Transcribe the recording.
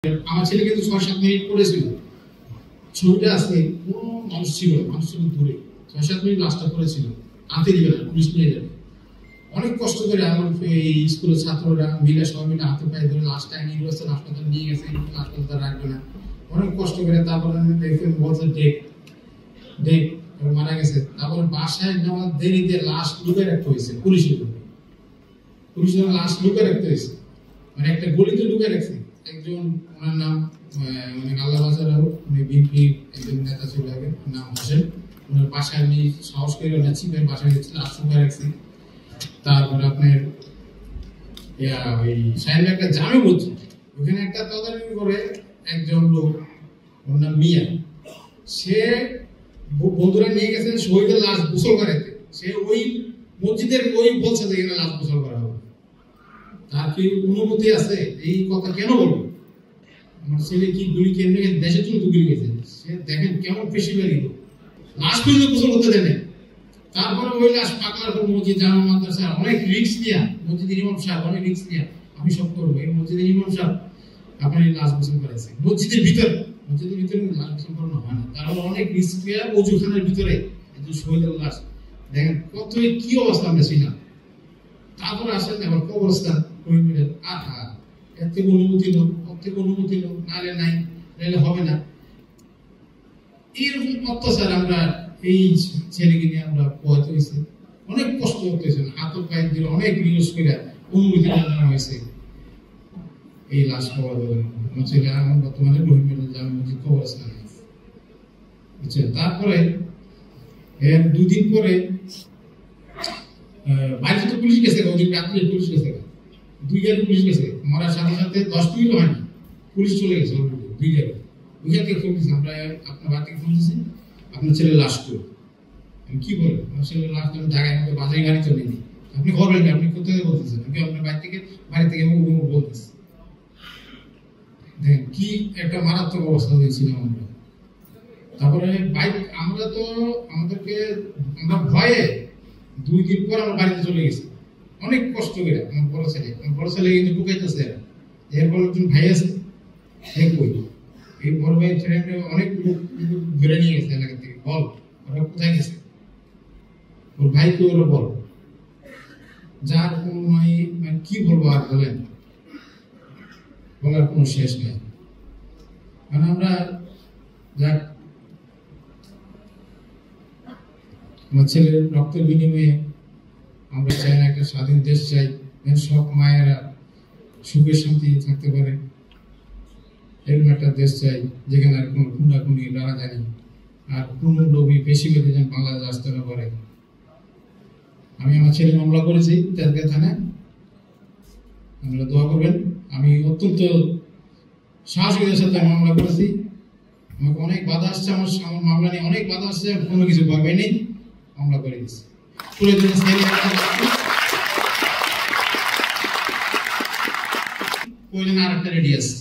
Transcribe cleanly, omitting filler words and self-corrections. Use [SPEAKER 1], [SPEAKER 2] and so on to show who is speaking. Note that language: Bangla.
[SPEAKER 1] আমার ছেলে কিন্তু ৬-৭ মিনিট পড়েছিল। ছবিটা আছে, কোনো মানুষ ছিল দূরে, ৬-৭ মিনিট লাশটা পড়েছিল, আনতে দিবে না, পুলিশ নিয়ে যাবে। অনেক কষ্ট করে আমার এই স্কুলের ছাত্ররা মিলে সবাই মিলে হাতে পায়ে ধরে লাশটা ইউনিভার্সিটি হাসপাতাল নিয়ে গেছে, হাসপাতাল রাখবে না, অনেক কষ্ট করে। তারপরে দেখবেন বলছে ডেক মারা গেছে। তারপরে বাসায় নেওয়ার দেরিতে লাশ লুকিয়ে রাখতে হয়েছে, পুলিশের লাশ লুকিয়ে রাখতে হয়েছে, মানে একটা গলিতে লুকিয়ে রাখছে। একজন ওনার নাম আল্লাহ বাজার, উনি বিএনপি একজন নেতা ছিল আগে, নাম হোসেন। ওনার বাসায় আমি সাহস করে ওনার চিপের বাসায় গেছি, লাশ লুকিয়ে রাখছি। তারপরে আপনার ওই সাহেব একটা জামে মসজিদ, ওখানে একটা তদারকি করে একজন লোক, ওর নাম মিয়া, সে বন্ধুরা নিয়ে গেছেন শহীদের লাশ গোসল করাইতে। সে ওই মসজিদের ওই বলছে যে এখানে লাশ গোসল করা হবে। তার কি অনুমতি আছে এই কথা কেন বলবো? আমার ছেলে কি গুলি কেমনে দেশের জন্য গুলি গেছে, সে দেখেন কেমন পেশিবাড়ি লাশ পর্যন্ত গোসল করতে দেন। তারপরে ওই লাশ পাকলার পর মসজিদ জামা মাদ্রাসা অনেক রিস্ক নিয়ে, মসজিদের ইমাম সাহেব অনেক রিস্ক নিয়ে আমি সব করবো, এই মসজিদের ইমাম সাহেব আপনার এই লাশ গোসল করাইছে মসজিদের ভিতরে লাশ গোসল করানো হয় না। তারা অনেক রিস্ক নিয়ে অজুখানের ভিতরে শহীদের লাশ দেখেন কত কি অবস্থা আমরা ছিলাম। তারপরে আসেন আবার কবরস্থান আহা, এর থেকে অনুমতি লোক, ওর থেকে অনুমতি লোক, নাহলে নাই, নাহলে হবে না। এইরকম অত্যাচার আমরা এই ছেলেকে নিয়ে আমরা পোহাতে হয়েছে, অনেক কষ্ট করতেছে, হাতের পায়ে দিয়ে অনেক রিকোয়েস্ট করে অনুমতি জানানো হয়েছে এই লাশ পাওয়া যাবে। আমার ছেলে আমার বর্তমানে রহিমের জামে মসজিদ কবরস্থানে বুঝছেন। তারপরে এর 2 দিন পরে বাড়িতে তো পুলিশ গেছে, ওদিন রাত্রে পুলিশ গেছে, 2 গাড়ি পুলিশ গেছে, মরার সাথে সাথে 10 মিনিট হয়নি পুলিশ চলে গেছে অলরেডি 2 গাড়ি। ওইখানে ফোন দিয়েছি আমরা, আপনার বাড়ি থেকে ফোন দিয়েছি আপনার ছেলে লাশ করো। আমি কি বলবো, আমার ছেলের লাশ আমি ঢাকায় মতো বাজারে গাড়ি চলে নি, আপনি করবেন না, আপনি কোথায় বলতেছেন, আমি আপনার বাড়ি থেকে বলতেছি। দেখেন কি একটা মারাত্মক অবস্থা হয়েছিল আমরা। তারপরে বাইক আমরা তো আমরা ভয়ে 2 দিন পর আমরা বাড়িতে চলে গেছি, অনেক কষ্ট করে। আমার বড় ছেলে কিন্তু ঢুকাইতেছে, এরপর একজন ভাই আছে এই বড় ভাই ছেলে অনেক লোক ঘুরে নিয়ে গেছে এলাকা থেকে, বল ওরা কোথায় গেছে, ওর ভাইকে ওরা বল, যার কোনো কি বলবো আর বলেন, বলার কোনো শেষ নেই। কারণ আমরা যাক আমার ছেলের রক্তের বিনিময়ে আমরা চাই না একটা স্বাধীন দেশ চাই, সব মায়েরা সুখে শান্তি থাকতে পারে, এরকম একটা দেশ চাই যেখানে আর কোনো খুনাখুনি রাহাজানি আর কোনো লোভী পেশিবাদী যেন বাংলাদেশ আসতে না পারে। আমি আমার ছেলে মামলা করেছি তেজগাঁ থানায়, আপনারা দোয়া করবেন। আমি অত্যন্ত সাহসিকতার সাথে মামলা করেছি, আমাকে অনেক বাধা আসছে, আমার মামলা নিয়ে অনেক বাধা আসছে, কোনো কিছু ভয় পাই নেই, মামলা করে দিচ্ছি। প্রয়োজনে আর একটা রেডি আছে।